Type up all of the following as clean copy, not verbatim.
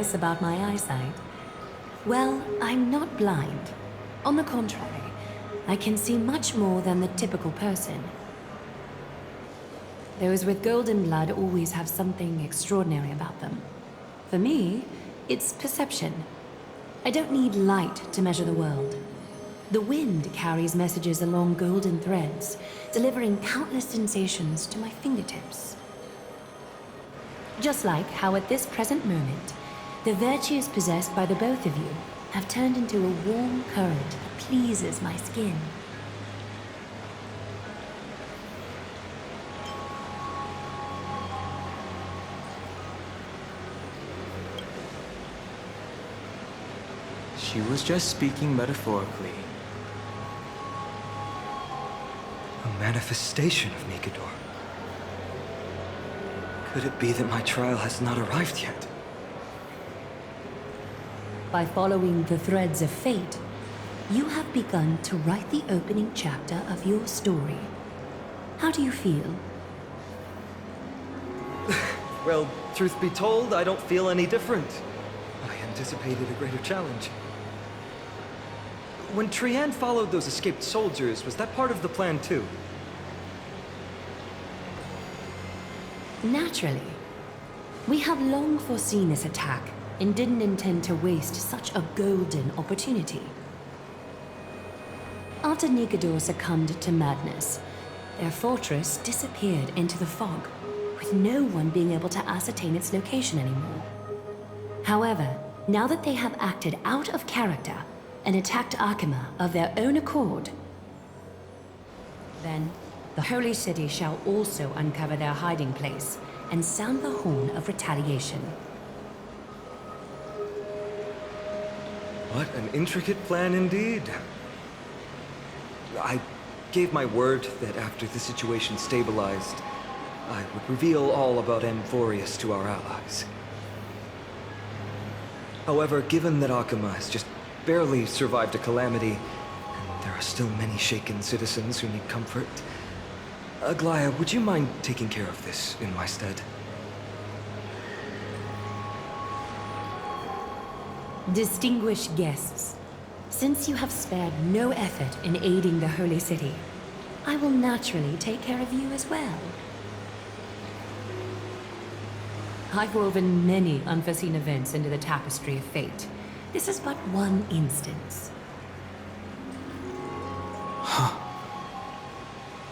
curious about my eyesight? Well, I'm not blind. On the contrary, I can see much more than the typical person. Those with golden blood always have something extraordinary about them. For me, it's perception. I don't need light to measure the world. The wind carries messages along golden threads, delivering countless sensations to my fingertips. Just like how at this present moment, the virtues possessed by the both of you have turned into a warm current that pleases my skin. She was just speaking metaphorically. A manifestation of Nikador. Could it be that my trial has not arrived yet? By following the threads of fate, you have begun to write the opening chapter of your story. How do you feel? Well, truth be told, I don't feel any different. I anticipated a greater challenge. When Trian followed those escaped soldiers, was that part of the plan too? Naturally. We have long foreseen this attack and didn't intend to waste such a golden opportunity. After Nikador succumbed to madness, their fortress disappeared into the fog, with no one being able to ascertain its location anymore. However, now that they have acted out of character and attacked Arkema of their own accord, then the Holy City shall also uncover their hiding place and sound the horn of retaliation. What an intricate plan indeed. I gave my word that after the situation stabilized, I would reveal all about Amphorius to our allies. However, given that Akama has just barely survived a calamity, and there are still many shaken citizens who need comfort, Aglaya, would you mind taking care of this in my stead? Distinguished guests, since you have spared no effort in aiding the Holy City, I will naturally take care of you as well. I've woven many unforeseen events into the tapestry of fate. This is but one instance.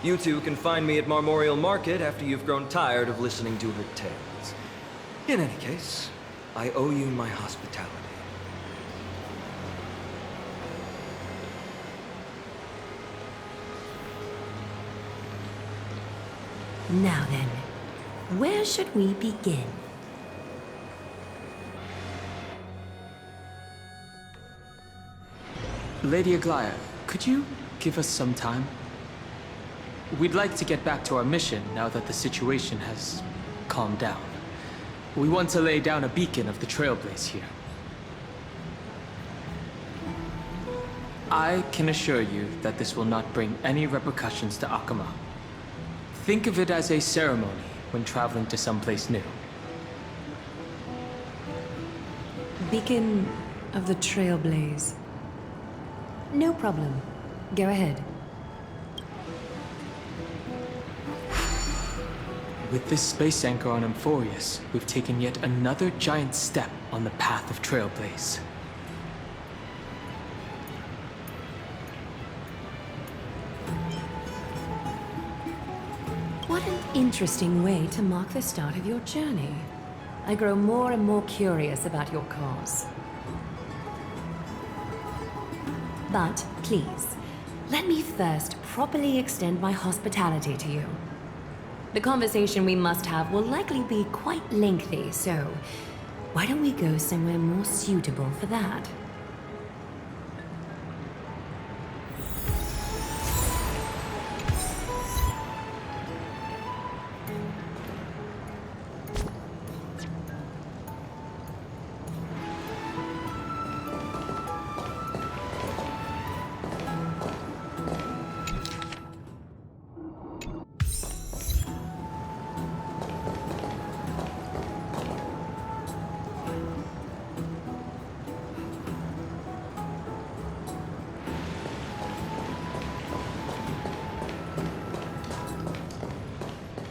You two can find me at Marmorial Market after you've grown tired of listening to her tales. In any case, I owe you my hospitality. Now then, where should we begin? Lady Aglaya, could you give us some time? We'd like to get back to our mission now that the situation has calmed down. We want to lay down a beacon of the Trailblaze here. I can assure you that this will not bring any repercussions to Akama. Think of it as a ceremony when traveling to someplace new. Beacon of the Trailblaze. No problem. Go ahead. With this space anchor on Amphorius, we've taken yet another giant step on the path of Trailblaze. What an interesting way to mark the start of your journey. I grow more and more curious about your cause. But please, let me first properly extend my hospitality to you. The conversation we must have will likely be quite lengthy, so why don't we go somewhere more suitable for that?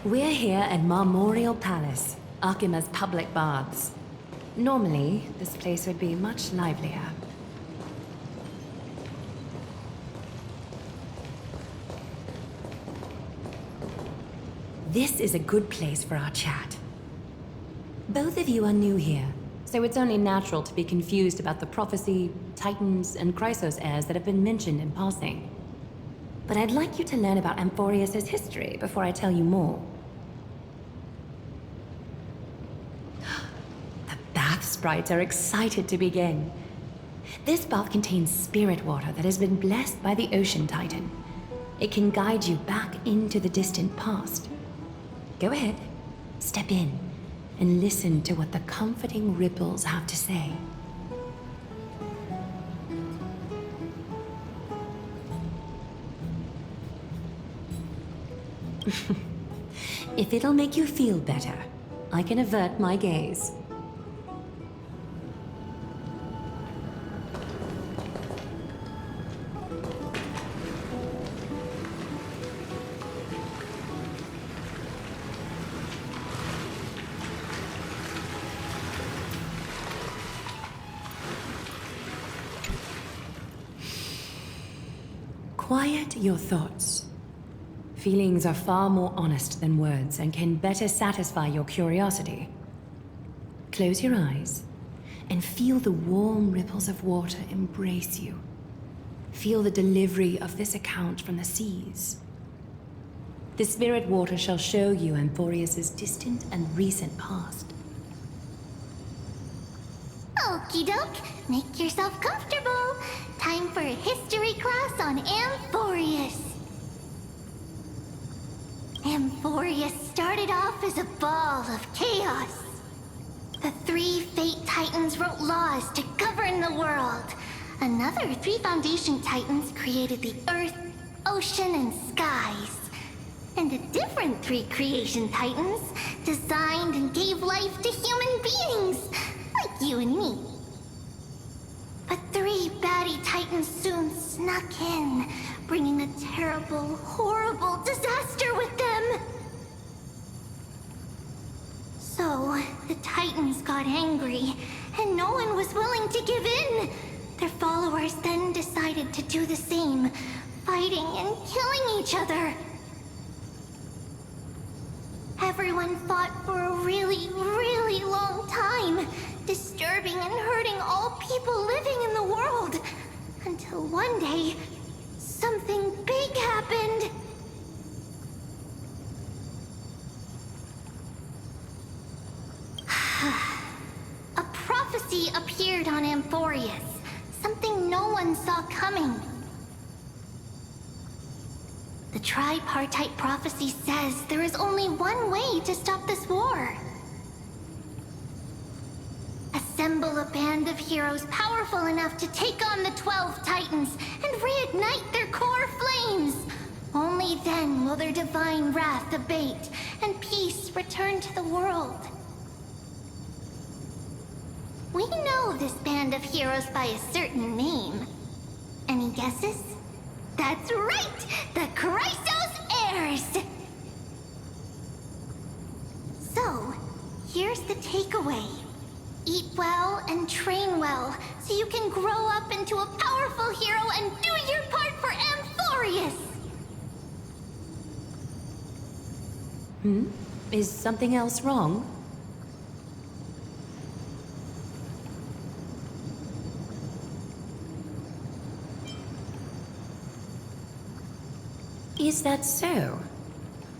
We're here at Marmorial Palace, Akima's public baths. Normally, this place would be much livelier. This is a good place for our chat. Both of you are new here, so it's only natural to be confused about the prophecy, titans, and Chrysos heirs that have been mentioned in passing. But I'd like you to learn about Amphorius' history before I tell you more. The bath sprites are excited to begin. This bath contains spirit water that has been blessed by the Ocean Titan. It can guide you back into the distant past. Go ahead, step in, and listen to what the comforting ripples have to say. If it'll make you feel better, I can avert my gaze. Quiet your thoughts. Feelings are far more honest than words and can better satisfy your curiosity. Close your eyes and feel the warm ripples of water embrace you. Feel the delivery of this account from the seas. The spirit water shall show you Amphorius' distant and recent past. Okie doke, make yourself comfortable. Time for a history class on Amphorius. Amphorius started off as a ball of chaos. The 3 Fate Titans wrote laws to govern the world. Another 3 Foundation Titans created the earth, ocean, and skies. And a different 3 Creation Titans designed and gave life to human beings, like you and me. But 3 baddie Titans soon snuck in, bringing a terrible, horrible disaster with them. So, the Titans got angry, and no one was willing to give in. Their followers then decided to do the same, fighting and killing each other. Everyone fought for a really, really long time, disturbing and hurting all people living in the world. Until one day, something big happened. A prophecy appeared on Amphorius, something no one saw coming. The tripartite prophecy says there is only one way to stop this war. Assemble a band of heroes powerful enough to take on the 12 Titans and reignite their core flames. Only then will their divine wrath abate and peace return to the world. We know this band of heroes by a certain name. Any guesses? That's right! The Chrysos heirs! So, here's the takeaway. Eat well and train well, so you can grow up into a powerful hero and do your part for Amphorius! Is something else wrong? Is that so?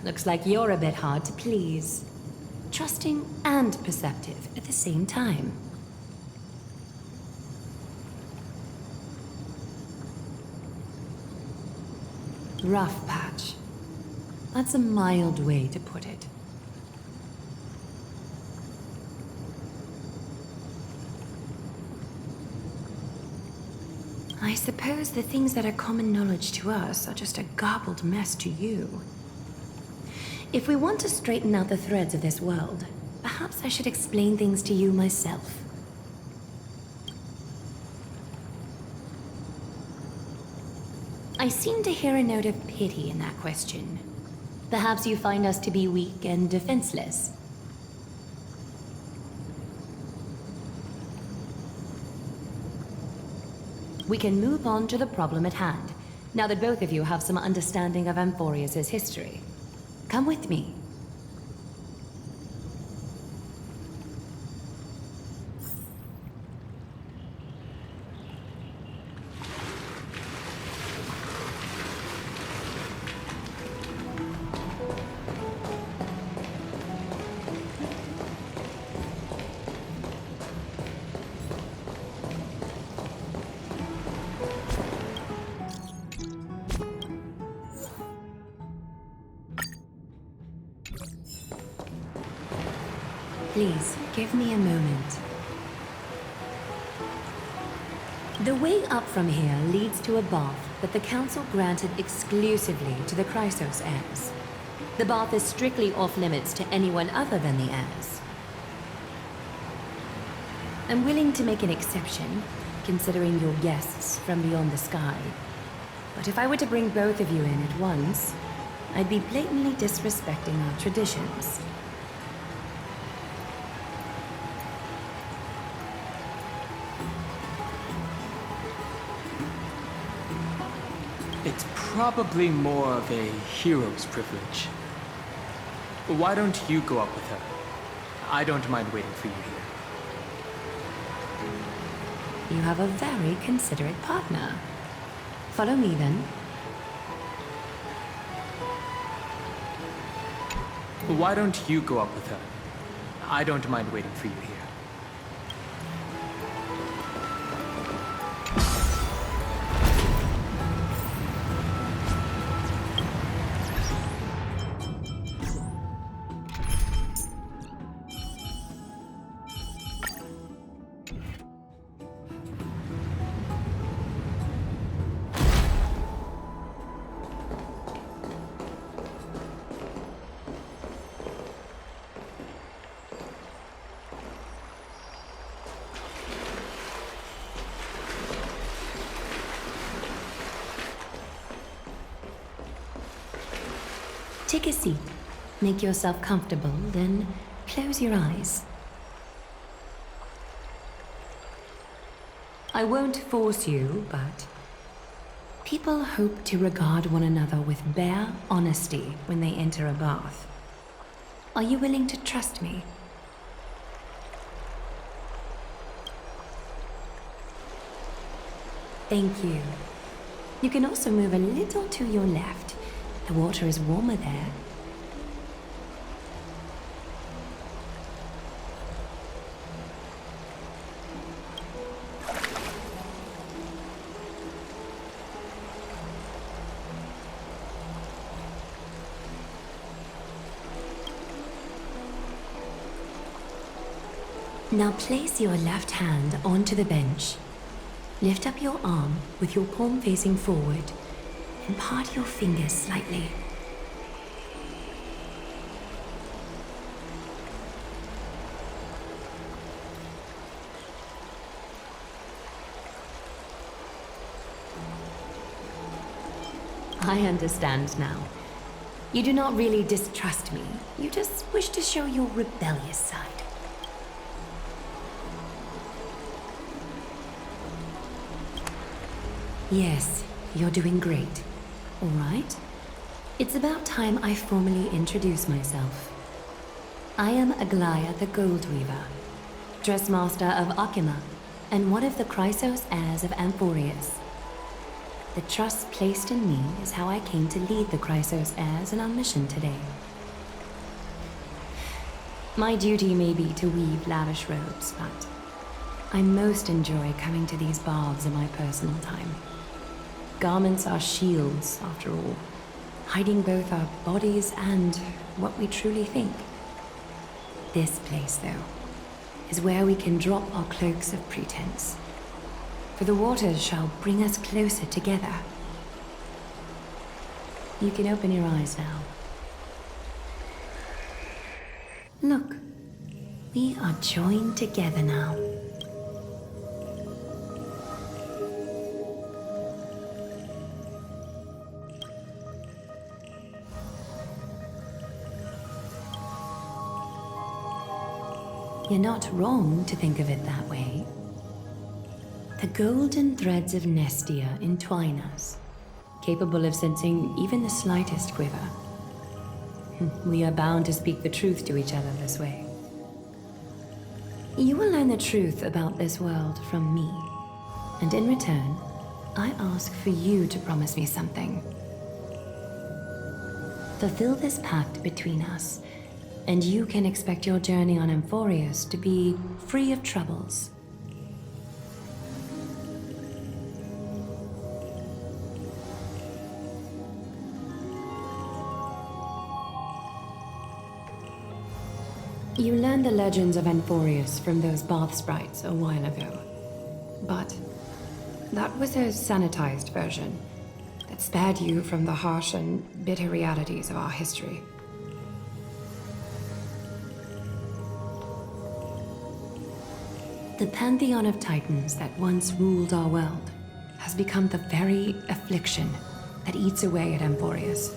Looks like you're a bit hard to please. Trusting and perceptive at the same time. Rough patch. That's a mild way to put it. I suppose the things that are common knowledge to us are just a garbled mess to you. If we want to straighten out the threads of this world, perhaps I should explain things to you myself. I seem to hear a note of pity in that question. Perhaps you find us to be weak and defenseless. We can move on to the problem at hand, now that both of you have some understanding of Amphorius' history. Come with me. Please, give me a moment. The way up from here leads to a bath that the Council granted exclusively to the Chrysos heirs. The bath is strictly off-limits to anyone other than the heirs. I'm willing to make an exception, considering your guests from beyond the sky. But if I were to bring both of you in at once, I'd be blatantly disrespecting our traditions. It's probably more of a hero's privilege. Why don't you go up with her? I don't mind waiting for you here. You have a very considerate partner. Follow me then. Why don't you go up with her? I don't mind waiting for you here. Take a seat. Make yourself comfortable, then close your eyes. I won't force you, but people hope to regard one another with bare honesty when they enter a bath. Are you willing to trust me? Thank you. You can also move a little to your left. The water is warmer there. Now place your left hand onto the bench. Lift up your arm with your palm facing forward and part your fingers slightly. I understand now. You do not really distrust me. You just wish to show your rebellious side. Yes, you're doing great. All right. It's about time I formally introduce myself. I am Aglaya the Gold Weaver, Dressmaster of Akima, and one of the Chrysos heirs of Amphorius. The trust placed in me is how I came to lead the Chrysos heirs in our mission today. My duty may be to weave lavish robes, but I most enjoy coming to these baths in my personal time. Garments are shields, after all, hiding both our bodies and what we truly think. This place, though, is where we can drop our cloaks of pretense, for the waters shall bring us closer together. You can open your eyes now. Look, we are joined together now. You're not wrong to think of it that way. The golden threads of Nestia entwine us, capable of sensing even the slightest quiver. We are bound to speak the truth to each other this way. You will learn the truth about this world from me, and in return, I ask for you to promise me something. Fulfill this pact between us, and you can expect your journey on Amphorius to be free of troubles. You learned the legends of Amphorius from those bath sprites a while ago. But that was a sanitized version that spared you from the harsh and bitter realities of our history. The pantheon of titans that once ruled our world has become the very affliction that eats away at Amphorius.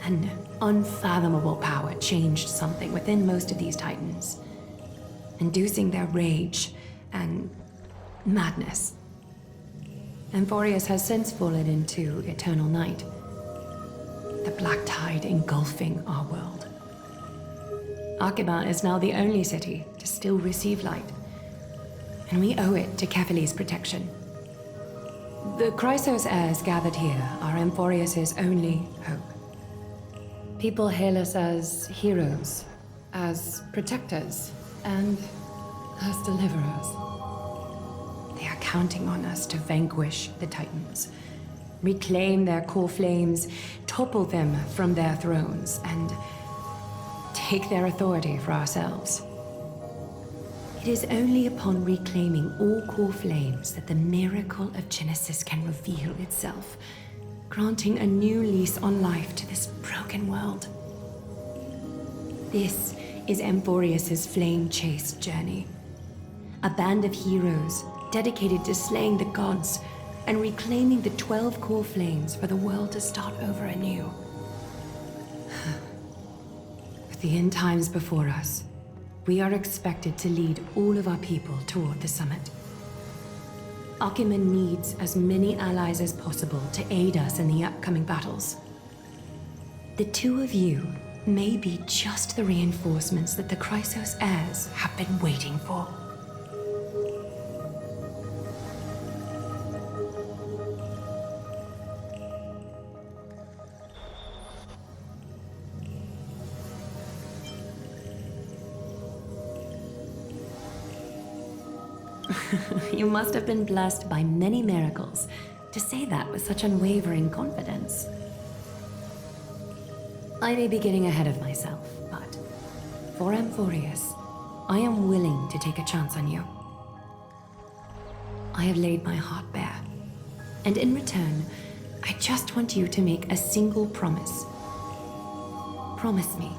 An unfathomable power changed something within most of these titans, inducing their rage and madness. Amphorius has since fallen into eternal night, the black tide engulfing our world. Arkhima is now the only city to still receive light, and we owe it to Kefali's protection. The Chrysos heirs gathered here are Amphorius' only hope. People hail us as heroes, as protectors, and as deliverers. They are counting on us to vanquish the Titans, reclaim their core flames, topple them from their thrones, and take their authority for ourselves. It is only upon reclaiming all core flames that the miracle of Genesis can reveal itself, granting a new lease on life to this broken world. This is Amphorius' flame-chased journey. A band of heroes dedicated to slaying the gods and reclaiming the 12 core flames for the world to start over anew. With the end times before us, we are expected to lead all of our people toward the summit. Arkhima needs as many allies as possible to aid us in the upcoming battles. The two of you may be just the reinforcements that the Chrysos heirs have been waiting for. You must have been blessed by many miracles to say that with such unwavering confidence. I may be getting ahead of myself, but for Amphorius, I am willing to take a chance on you. I have laid my heart bare, and in return, I just want you to make a single promise. Promise me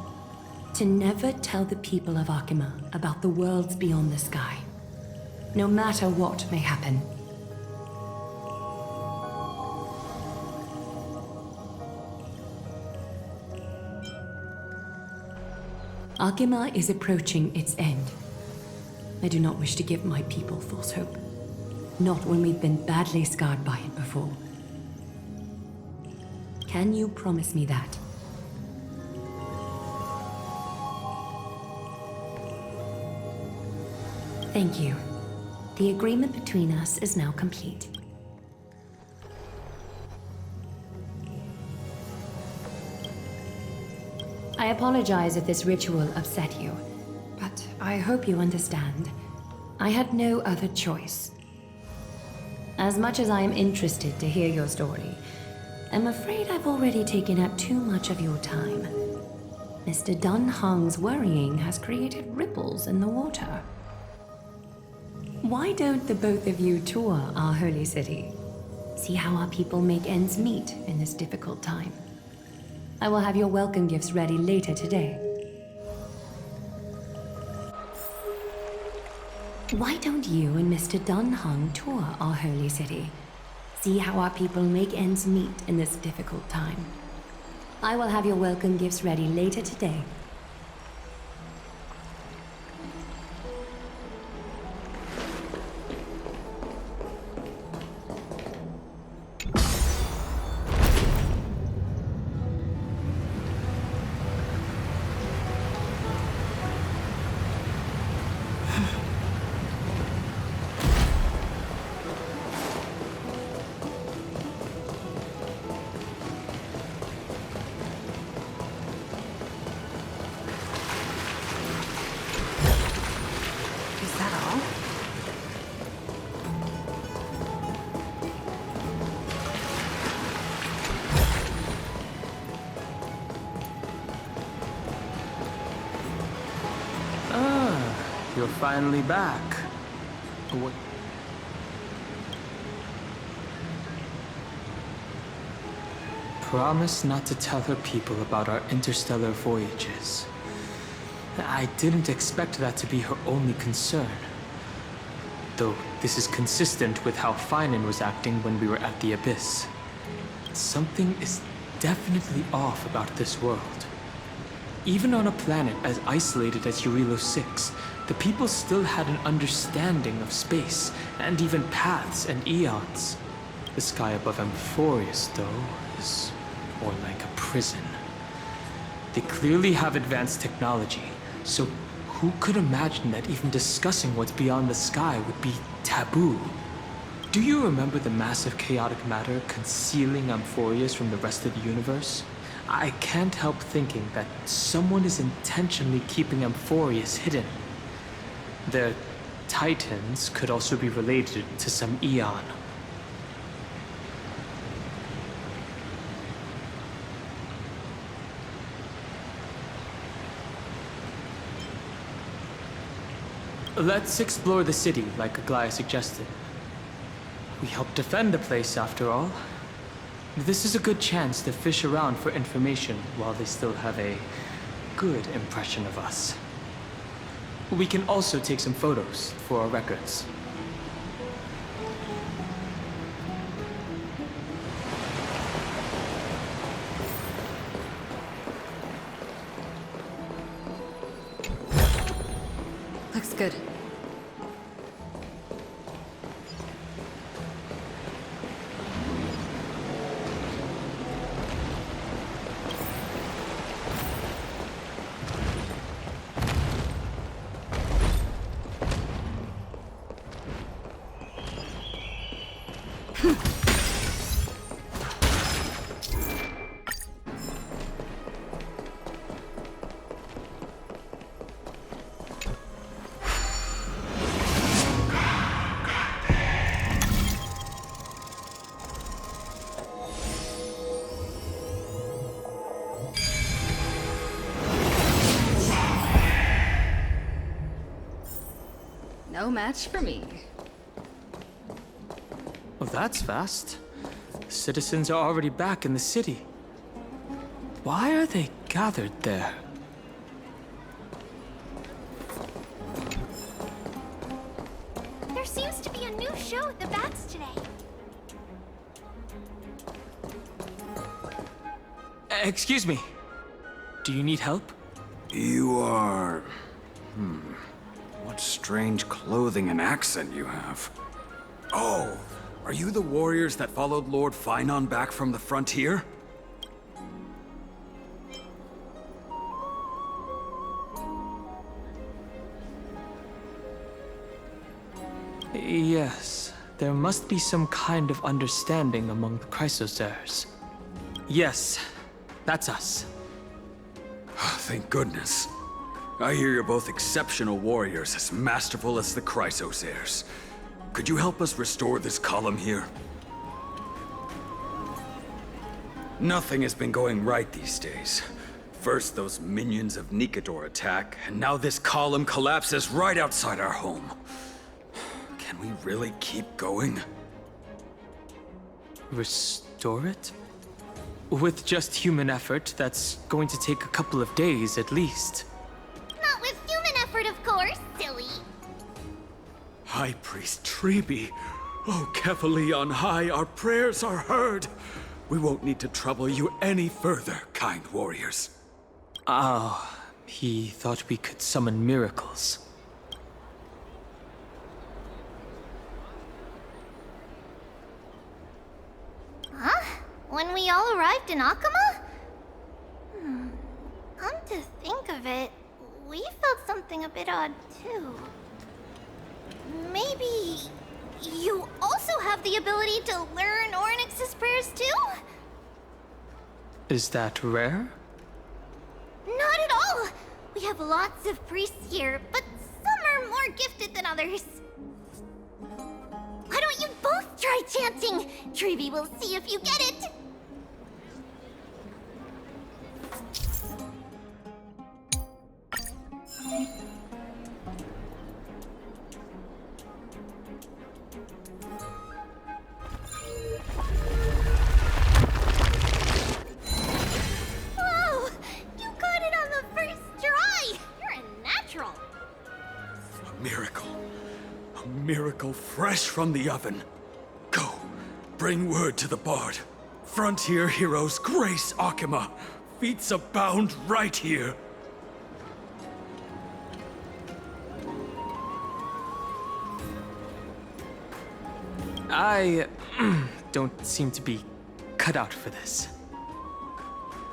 to never tell the people of Arkhima about the worlds beyond the sky, no matter what may happen. Arkhima is approaching its end. I do not wish to give my people false hope. Not when we've been badly scarred by it before. Can you promise me that? Thank you. The agreement between us is now complete. I apologize if this ritual upset you, but I hope you understand. I had no other choice. As much as I am interested to hear your story, I'm afraid I've already taken up too much of your time. Mr. Dunhung's worrying has created ripples in the water. Why don't the both of you tour our holy city? See how our people make ends meet in this difficult time. I will have your welcome gifts ready later today. Why don't you and Mr. Dunhung tour our holy city? See how our people make ends meet in this difficult time. I will have your welcome gifts ready later today. finally back. What? Promise not to tell her people about our interstellar voyages. I didn't expect that to be her only concern. Though this is consistent with how Finan was acting when we were at the Abyss. Something is definitely off about this world. Even on a planet as isolated as Eurilo 6, the people still had an understanding of space, and even paths and eons. The sky above Amphorius, though, is more like a prison. They clearly have advanced technology, so who could imagine that even discussing what's beyond the sky would be taboo? Do you remember the massive chaotic matter concealing Amphorius from the rest of the universe? I can't help thinking that someone is intentionally keeping Amphorius hidden. Their titans could also be related to some eon. Let's explore the city, like Aglaya suggested. We help defend the place, after all. This is a good chance to fish around for information while they still have a good impression of us. We can also take some photos for our records. Looks good. No match for me. Well, that's fast. Citizens are already back in the city. Why are they gathered there? There seems to be a new show at the Bats today. Excuse me. Do you need help? You are... What strange clothing and accent you have. Oh, are you the warriors that followed Lord Finan back from the frontier? Yes. There must be some kind of understanding among the Chrysosaurs. Yes, that's us. Thank goodness. I hear you're both exceptional warriors, as masterful as the Chrysosaurs. Could you help us restore this column here? Nothing has been going right these days. First those minions of Nikador attack, and now this column collapses right outside our home. Can we really keep going? Restore it? With just human effort, that's going to take a couple of days at least. Not with human effort, of course, silly. High Priest Treeby. Oh, Kefali on high, our prayers are heard. We won't need to trouble you any further, kind warriors. Oh, he thought we could summon miracles. Huh? When we all arrived in Akama? Come to think of it, we felt something a bit odd too. Maybe you also have the ability to learn Ornyx's prayers too? Is that rare? Not at all! We have lots of priests here, but some are more gifted than others. Why don't you both try chanting? Treeby will see if you get it! A miracle fresh from the oven. Go, bring word to the Bard. Frontier heroes grace Akima. Feats abound right here. I don't seem to be cut out for this.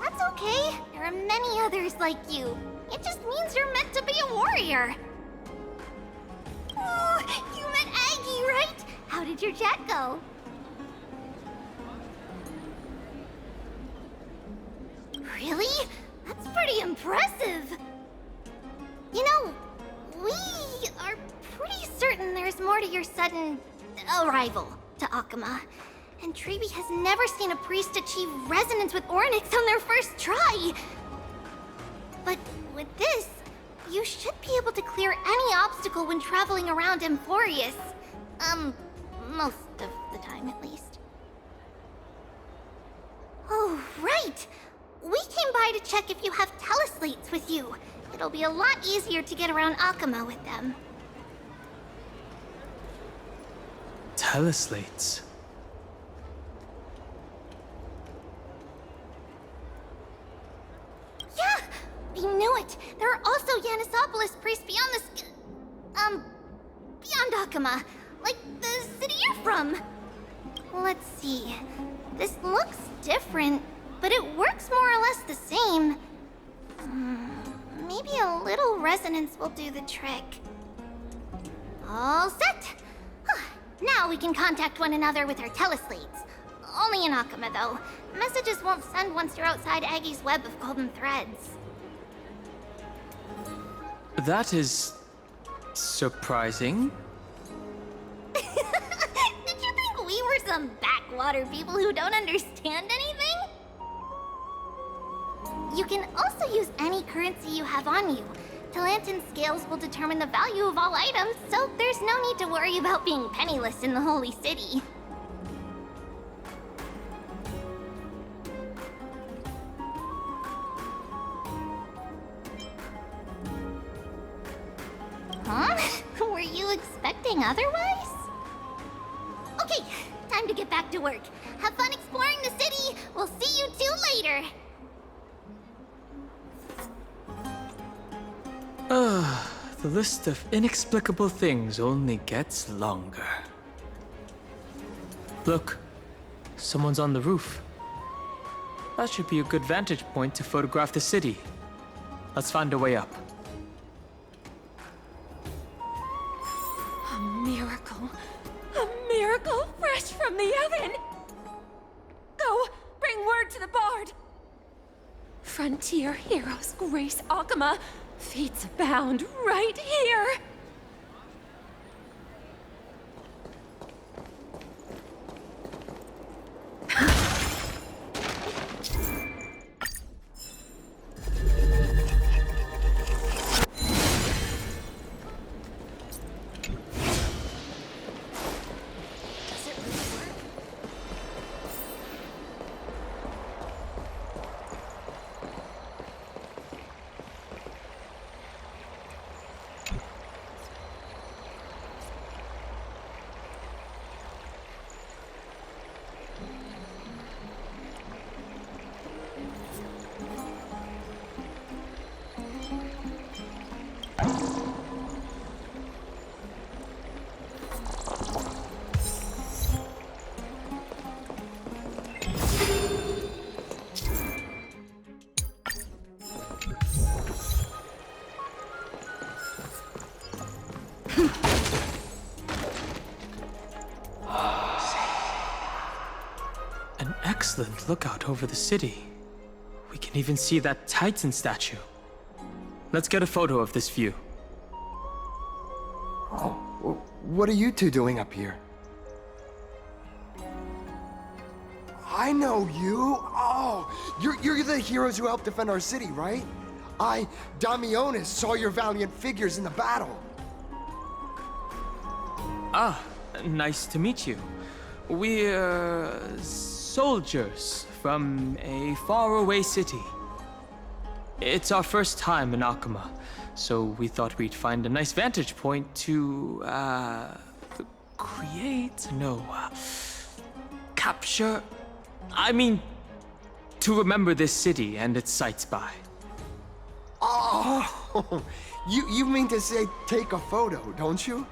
That's okay. There are many others like you. It just means you're meant to be a warrior. Oh, you met Aggie, right? How did your chat go? Really? That's pretty impressive. You know, we are pretty certain there's more to your sudden arrival to Akima. And Treeby has never seen a priest achieve resonance with Ornyx on their first try. But with this, you should be able to clear any obstacle when traveling around Emphorius. Most of the time at least. Oh, right! We came by to check if you have teleslates with you. It'll be a lot easier to get around Akima with them. Teleslates? Yeah! We knew it! There are also Yanisopolis priests beyond the beyond Akima. Like the city you're from. Let's see. This looks different, but it works more or less the same. Maybe a little resonance will do the trick. All set! Now we can contact one another with our teleslates. Only in Akima, though. Messages won't send once you're outside Aggie's web of golden threads. That is surprising. Did you think we were some backwater people who don't understand anything? You can also use any currency you have on you. Talantan scales will determine the value of all items, so there's no need to worry about being penniless in the Holy City. Huh? Were you expecting otherwise? Okay, time to get back to work. Have fun exploring the city. We'll see you two later. The list of inexplicable things only gets longer. Look, someone's on the roof. That should be a good vantage point to photograph the city. Let's find a way up. A miracle. A miracle fresh from the oven. Go, bring word to the Bard. Frontier heroes grace Akima. Feats abound right here. An excellent lookout over the city. We can even see that Titan statue. Let's get a photo of this view. Oh, what are you two doing up here? I know you. Oh, you're the heroes who helped defend our city, right? Damionis, saw your valiant figures in the battle. Ah, nice to meet you. We're soldiers from a faraway city. It's our first time in Akuma, so we thought we'd find a nice vantage point to, capture... I mean, to remember this city and its sights by. Oh, you mean to say take a photo, don't you?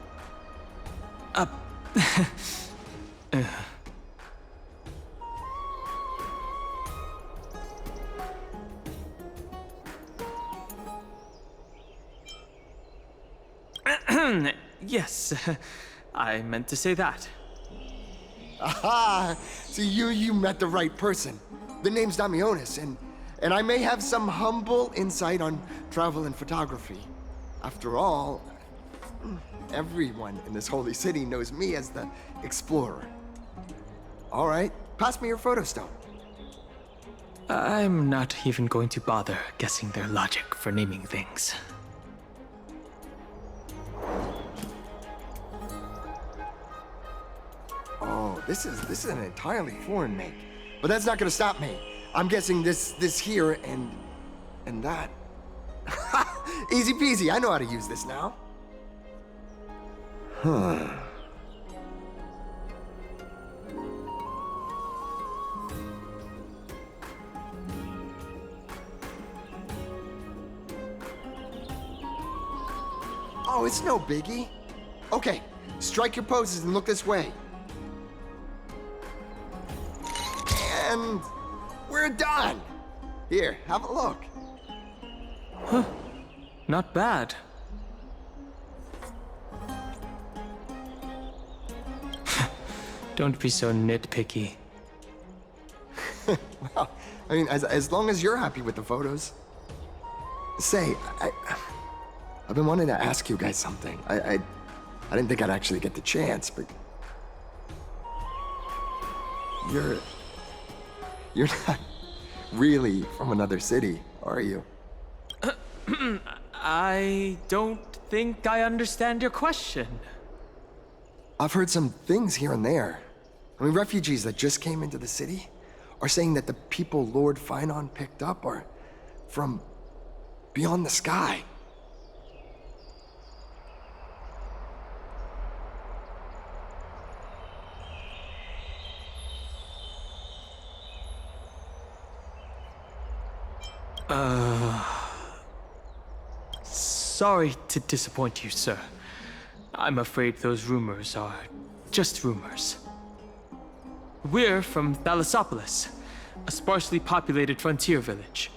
Yes, I meant to say that. Aha! So you met the right person. The name's Damionis, and I may have some humble insight on travel and photography. After all, everyone in this holy city knows me as the explorer. All right, pass me your photo stone. I'm not even going to bother guessing their logic for naming things. Oh, this is an entirely foreign make. But that's not gonna stop me. I'm guessing this here and that. Easy peasy, I know how to use this now. Huh. Oh, it's no biggie. Okay, strike your poses and look this way. And we're done. Here, have a look. Huh. Not bad. Don't be so nitpicky. Well, I mean, as long as you're happy with the photos. Say, I've been wanting to ask you guys something. I didn't think I'd actually get the chance, but you're not really from another city, are you? I don't think I understand your question. I've heard some things here and there. I mean, refugees that just came into the city are saying that the people Lord Finon picked up are from beyond the sky. Sorry to disappoint you, sir. I'm afraid those rumors are just rumors. We're from Thalassopolis, a sparsely populated frontier village.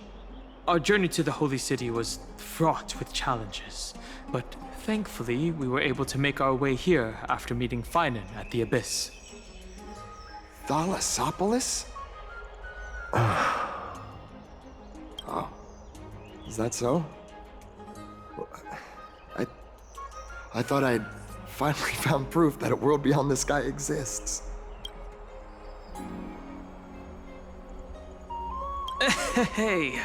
Our journey to the Holy City was fraught with challenges, but thankfully we were able to make our way here after meeting Finon at the Abyss. Thalassopolis? Oh, is that so? I thought I'd finally found proof that a world beyond the sky exists. Hey,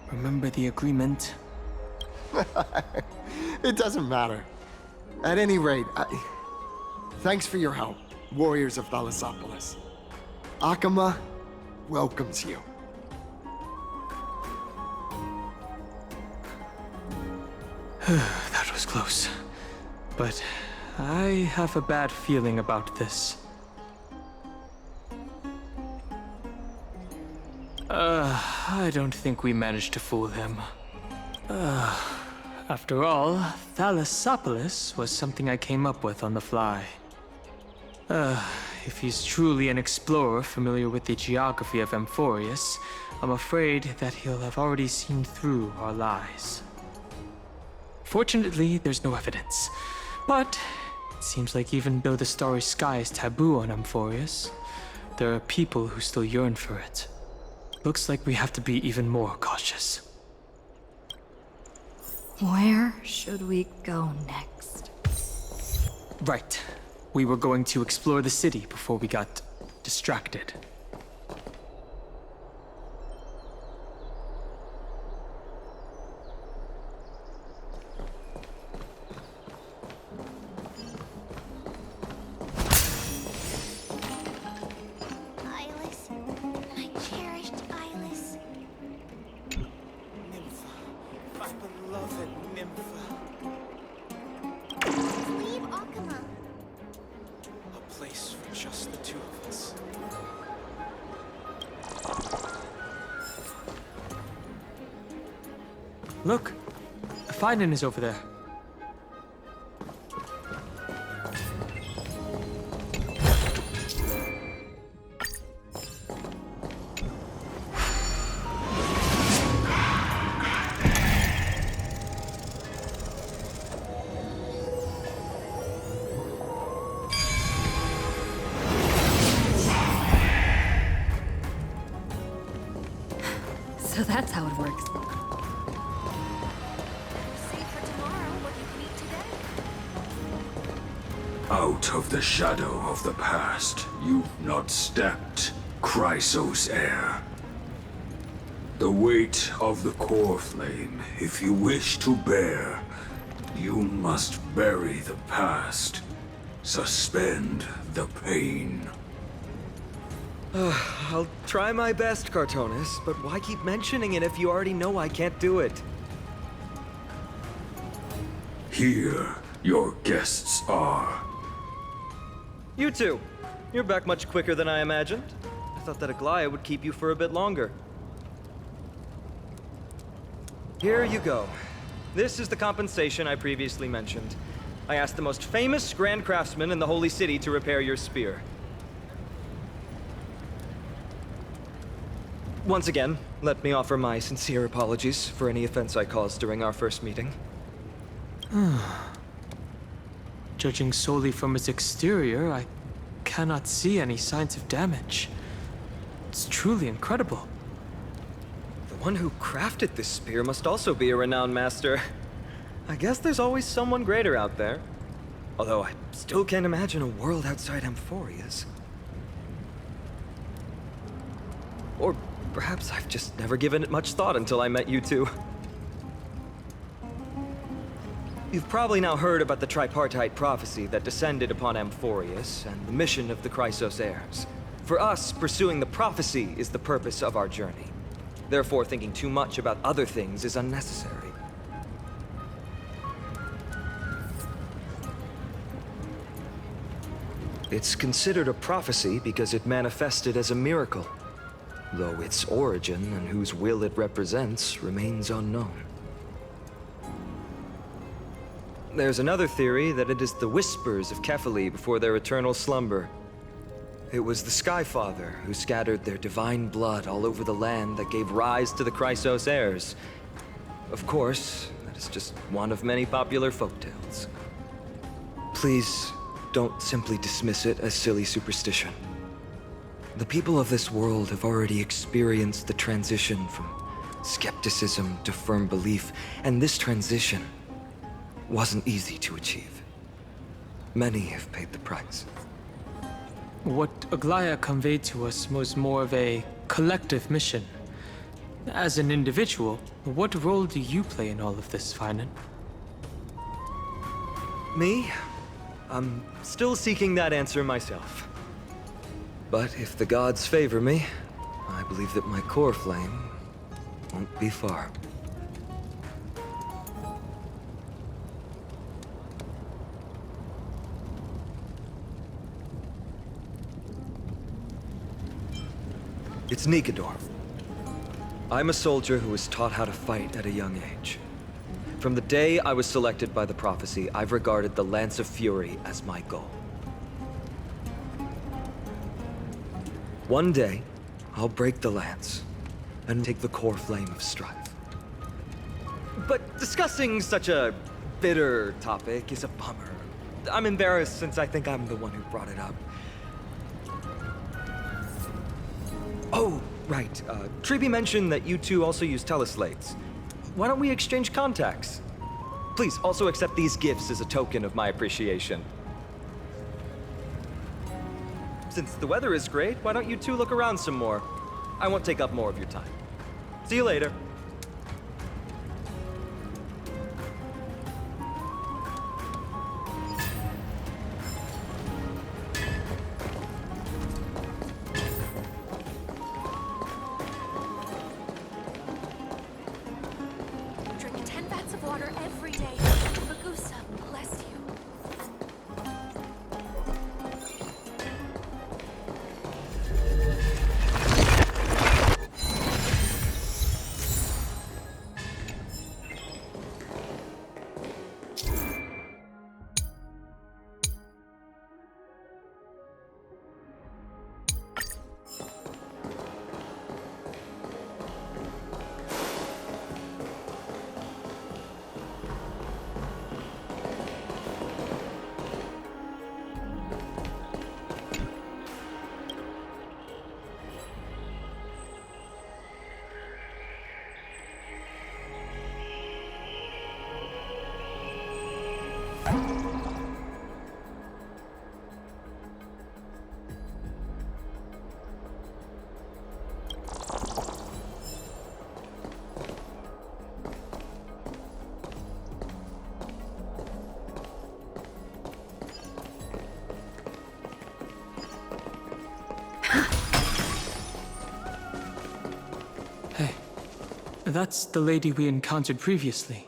remember the agreement? It doesn't matter. At any rate, thanks for your help, warriors of Thalassopolis. Akuma welcomes you. That was close. But I have a bad feeling about this. I don't think we managed to fool him. After all, Thalassopolis was something I came up with on the fly. If he's truly an explorer familiar with the geography of Amphorius, I'm afraid that he'll have already seen through our lies. Fortunately, there's no evidence. But it seems like even though the starry sky is taboo on Amphorius, there are people who still yearn for it. Looks like we have to be even more cautious. Where should we go next? Right. We were going to explore the city before we got distracted. just the two of us. Look, Finan is over there. So that's how it works. Out of the shadow of the past, you've not stepped, Chrysos heir. The weight of the core flame, if you wish to bear, you must bury the past. Suspend the pain. I'll try my best, Cartonis, but why keep mentioning it if you already know I can't do it? Here, your guests are. You two. You're back much quicker than I imagined. I thought that Aglaya would keep you for a bit longer. Here you go. This is the compensation I previously mentioned. I asked the most famous Grand Craftsman in the Holy City to repair your spear. Once again, let me offer my sincere apologies for any offense I caused during our first meeting. Judging solely from its exterior, I cannot see any signs of damage. It's truly incredible. The one who crafted this spear must also be a renowned master. I guess there's always someone greater out there. Although I still can't imagine a world outside Amphoria's. Or perhaps I've just never given it much thought until I met you two. You've probably now heard about the tripartite prophecy that descended upon Amphorius and the mission of the Chrysos heirs. For us, pursuing the prophecy is the purpose of our journey. Therefore, thinking too much about other things is unnecessary. It's considered a prophecy because it manifested as a miracle, though its origin and whose will it represents remains unknown. There's another theory that it is the whispers of Kefali before their eternal slumber. It was the Skyfather who scattered their divine blood all over the land that gave rise to the Chrysos heirs. Of course, that is just one of many popular folktales. Please, don't simply dismiss it as silly superstition. The people of this world have already experienced the transition from skepticism to firm belief, and this transition wasn't easy to achieve. Many have paid the price. What Aglaya conveyed to us was more of a collective mission. As an individual, what role do you play in all of this, Finan? Me? I'm still seeking that answer myself. But if the gods favor me, I believe that my core flame won't be far. It's Nikador. I'm a soldier who was taught how to fight at a young age. From the day I was selected by the prophecy, I've regarded the Lance of Fury as my goal. One day, I'll break the lance and take the core flame of strife. But discussing such a bitter topic is a bummer. I'm embarrassed since I think I'm the one who brought it up. Oh, right. Triby mentioned that you two also use teleslates. Why don't we exchange contacts? Please, also accept these gifts as a token of my appreciation. Since the weather is great, why don't you two look around some more? I won't take up more of your time. See you later. Drink 10 vats of water every day. Bagusa, bless you. That's the lady we encountered previously.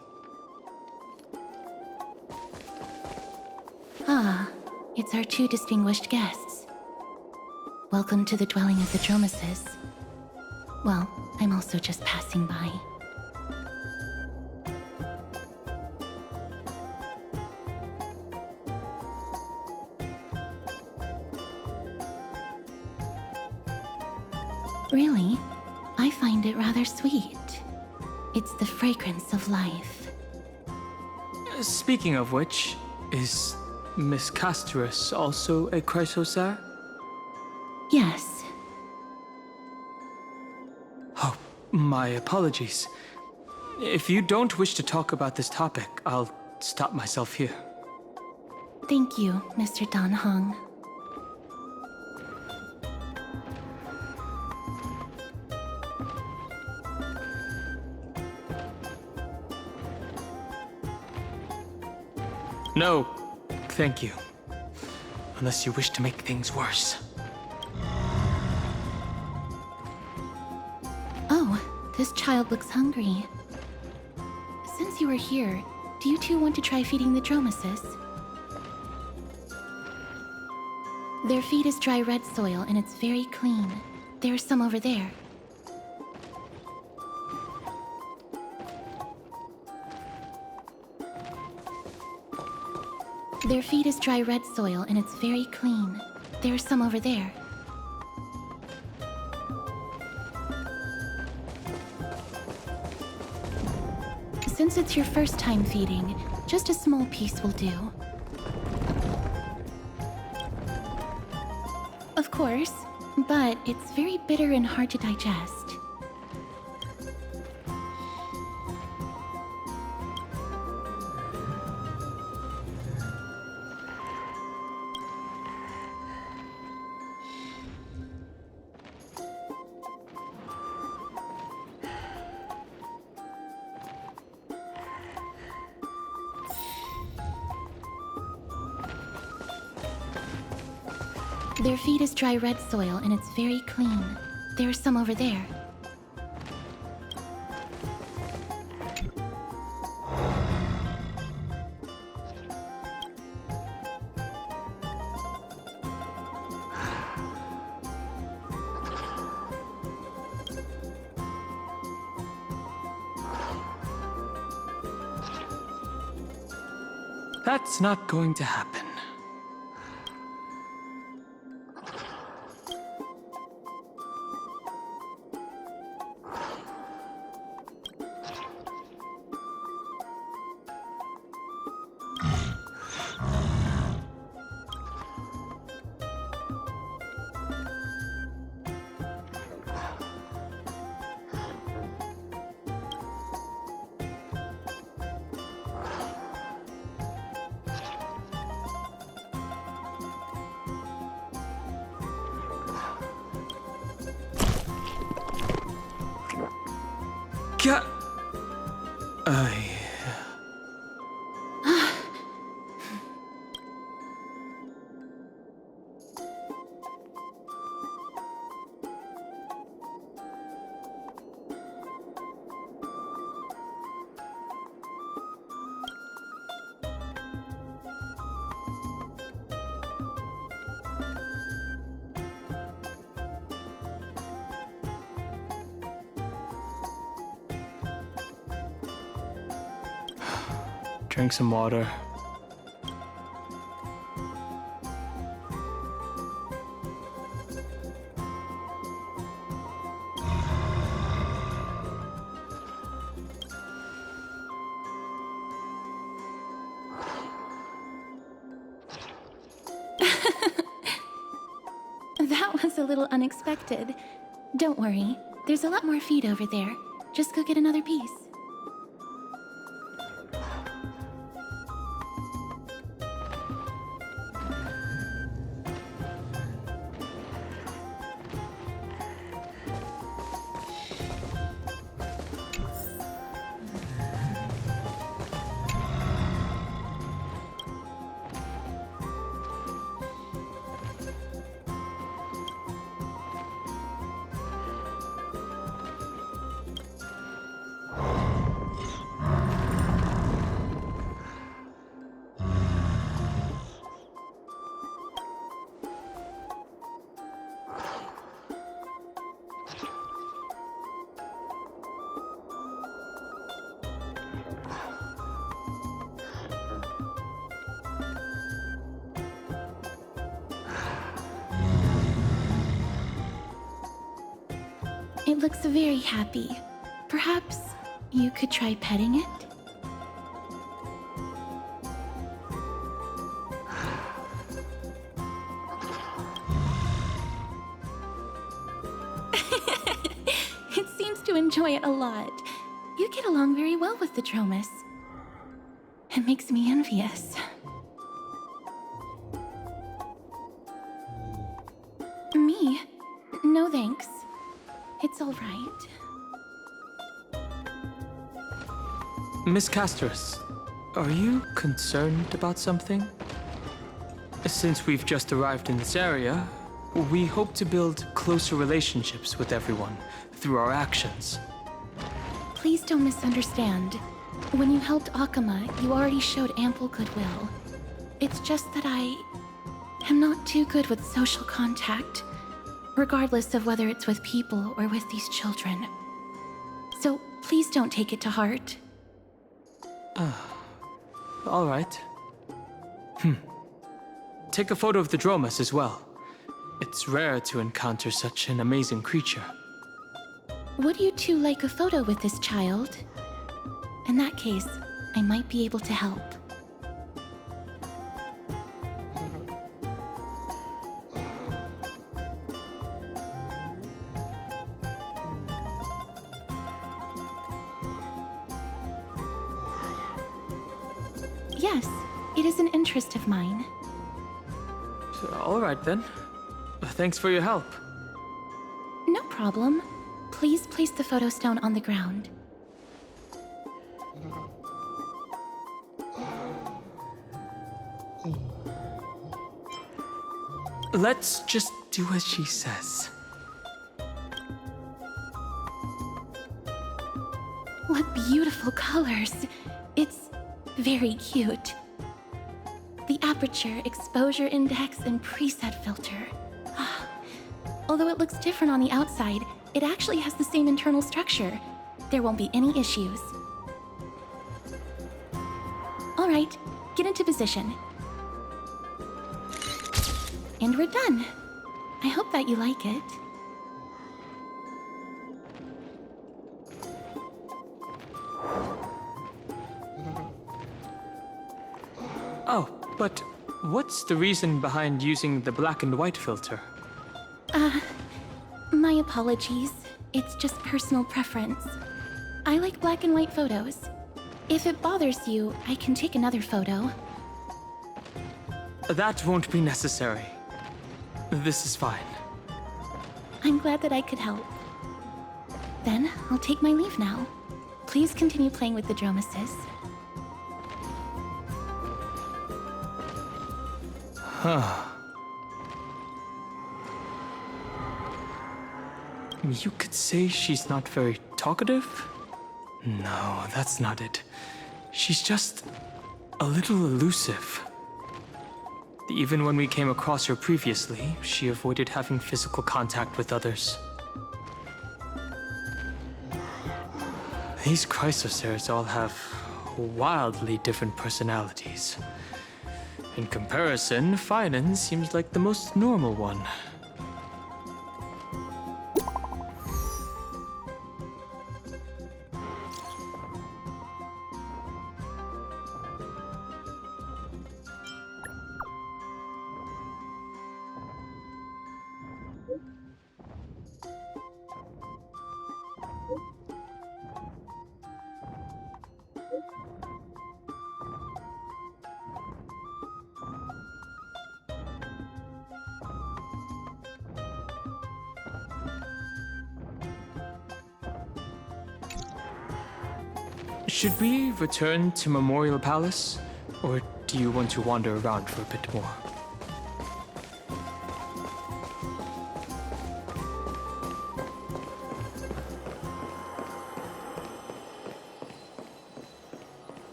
Ah, it's our two distinguished guests. Welcome to the dwelling of the Dromeses. Well, I'm also just passing by. Really? I find it rather sweet. It's the fragrance of life. Speaking of which, is Miss Castorus also a Chrysosaur? Yes. Oh, my apologies. If you don't wish to talk about this topic, I'll stop myself here. Thank you, Mr. Dan Hong. No, thank you. Unless you wish to make things worse. Oh, this child looks hungry. Since you are here, do you two want to try feeding the Dromeses? Their feed is dry red soil and it's very clean. There are some over there. Their feed is dry red soil and it's very clean. There are some over there. Since it's your first time feeding, just a small piece will do. Of course, but it's very bitter and hard to digest. Their feed is dry red soil and it's very clean. There are some over there. That's not going to happen. Drink some water. That was a little unexpected. Don't worry, there's a lot more feed over there. Just go get another piece. It looks very happy. Perhaps you could try petting it? It seems to enjoy it a lot. You get along very well with the Dromus. It makes me envious. Me? No thanks. It's all right. Miss Castros, are you concerned about something? Since we've just arrived in this area, we hope to build closer relationships with everyone through our actions. Please don't misunderstand. When you helped Akama, you already showed ample goodwill. It's just that I am not too good with social contact, regardless of whether it's with people or with these children. So please don't take it to heart. All right. Take a photo of the Dromus as well. It's rare to encounter such an amazing creature. Would you two like a photo with this child? In that case, I might be able to help. Yes, it is an interest of mine. All right then. Thanks for your help. No problem. Please place the photo stone on the ground. Let's just do as she says. What beautiful colors. It's very cute. The aperture, exposure index, and preset filter. Although it looks different on the outside, it actually has the same internal structure. There won't be any issues. All right, get into position. And we're done. I hope that you like it. Oh, but what's the reason behind using the black and white filter? My apologies. It's just personal preference. I like black and white photos. If it bothers you, I can take another photo. That won't be necessary. This is fine. I'm glad that I could help. Then, I'll take my leave now. Please continue playing with the Dromuses. You could say she's not very talkative? No, that's not it. She's just a little elusive. Even when we came across her previously, she avoided having physical contact with others. These Chrysosers all have wildly different personalities. In comparison, Finan seems like the most normal one. Should we return to Memorial Palace? Or do you want to wander around for a bit more?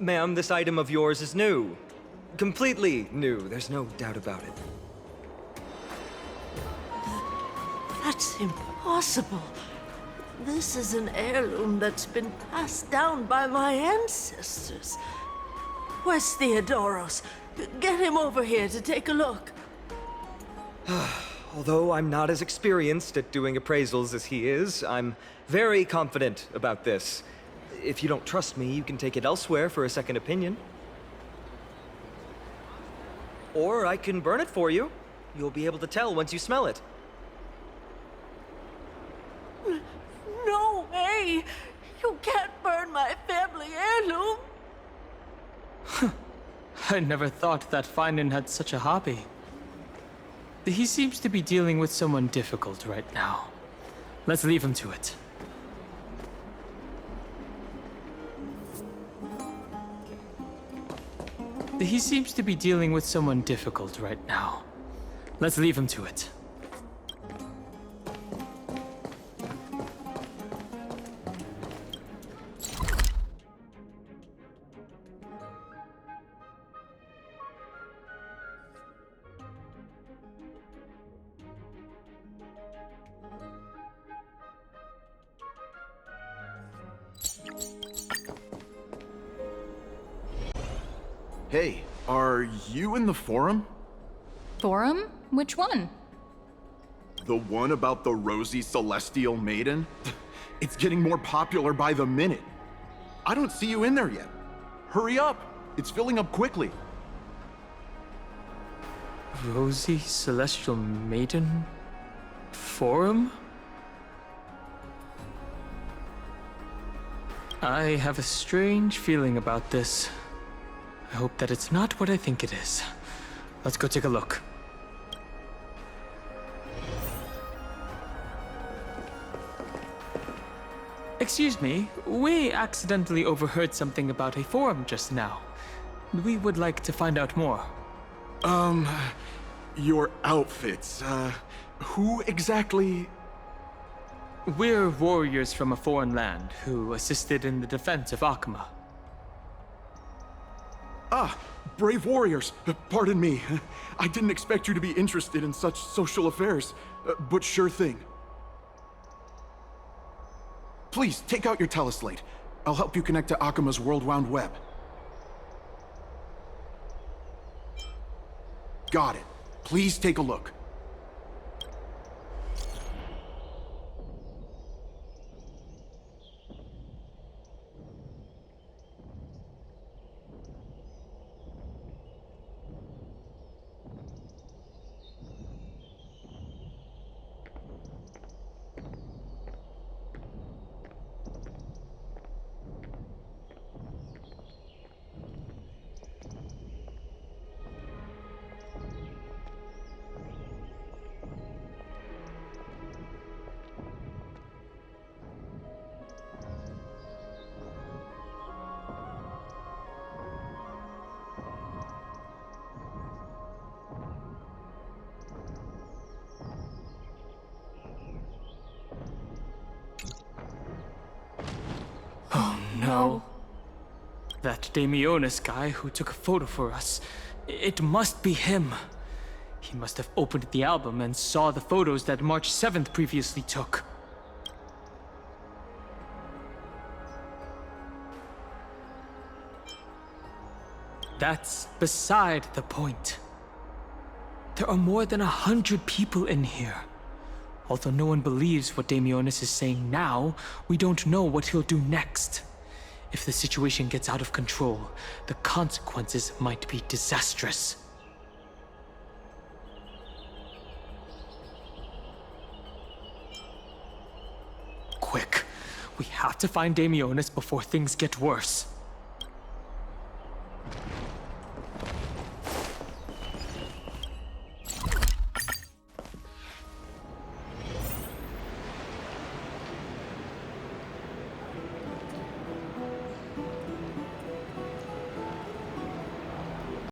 Ma'am, this item of yours is new. Completely new, there's no doubt about it. That's impossible. This is an heirloom that's been passed down by my ancestors. Where's Theodoros? Get him over here to take a look. Although I'm not as experienced at doing appraisals as he is, I'm very confident about this. If you don't trust me, you can take it elsewhere for a second opinion. Or I can burn it for you. You'll be able to tell once you smell it. No way! You can't burn my family heirloom! I never thought that Finan had such a hobby. He seems to be dealing with someone difficult right now. Let's leave him to it. He seems to be dealing with someone difficult right now. Let's leave him to it. Hey, are you in the forum? Forum? Which one? The one about the rosy celestial maiden? It's getting more popular by the minute. I don't see you in there yet. Hurry up! It's filling up quickly. Rosy Celestial Maiden? Forum? I have a strange feeling about this. I hope that it's not what I think it is. Let's go take a look. Excuse me, we accidentally overheard something about a forum just now. We would like to find out more. Your outfits, who exactly? We're warriors from a foreign land who assisted in the defense of Akuma. Ah, brave warriors. Pardon me. I didn't expect you to be interested in such social affairs, but sure thing. Please, take out your teleslate. I'll help you connect to Akuma's World Wound Web. Got it. Please take a look. No. That Damionis guy who took a photo for us. It must be him. He must have opened the album and saw the photos that March 7th previously took. That's beside the point. There are more than 100 people in here. Although no one believes what Damionis is saying now, we don't know what he'll do next. If the situation gets out of control, the consequences might be disastrous. Quick, we have to find Damionis before things get worse.